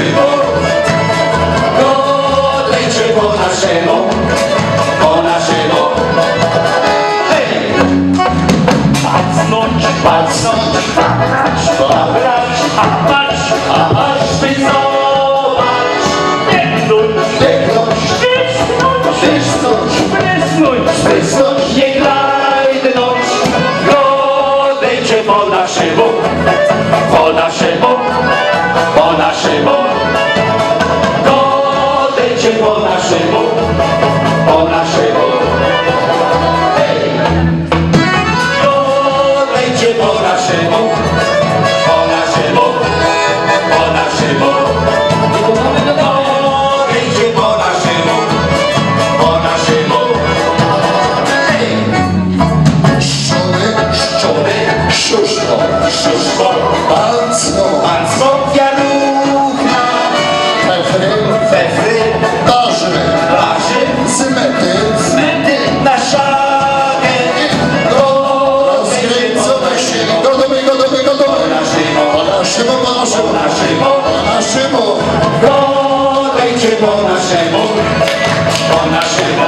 naszemu, godejcie po naszemu, po naszemu. Hej! Pacnąć, pacnąć, patrz, patrz, a aż wyzobacz, pięknąć, pięknąć, wysnąć, wysnąć, wysnąć, nie glajdnąć, godejcie po naszemu, po naszemu, po naszemu, godejcie po naszemu, po naszemu. Hej! Godejcie po naszemu, po naszemu, po naszemu, godejcie po naszemu, po naszemu. Hej! Szczury, Szczury, szuszko, szuszko, pancno, pancno, wiarucha, fefry, fefry, dażry, larzy, zmety, zmyty na szagę, rozgręcone się, gotowy, gotowy, gotowy. po naszemu, Po naszemu, po naszemu, po naszemu, po naszemu. godejcie po naszemu, po naszemu.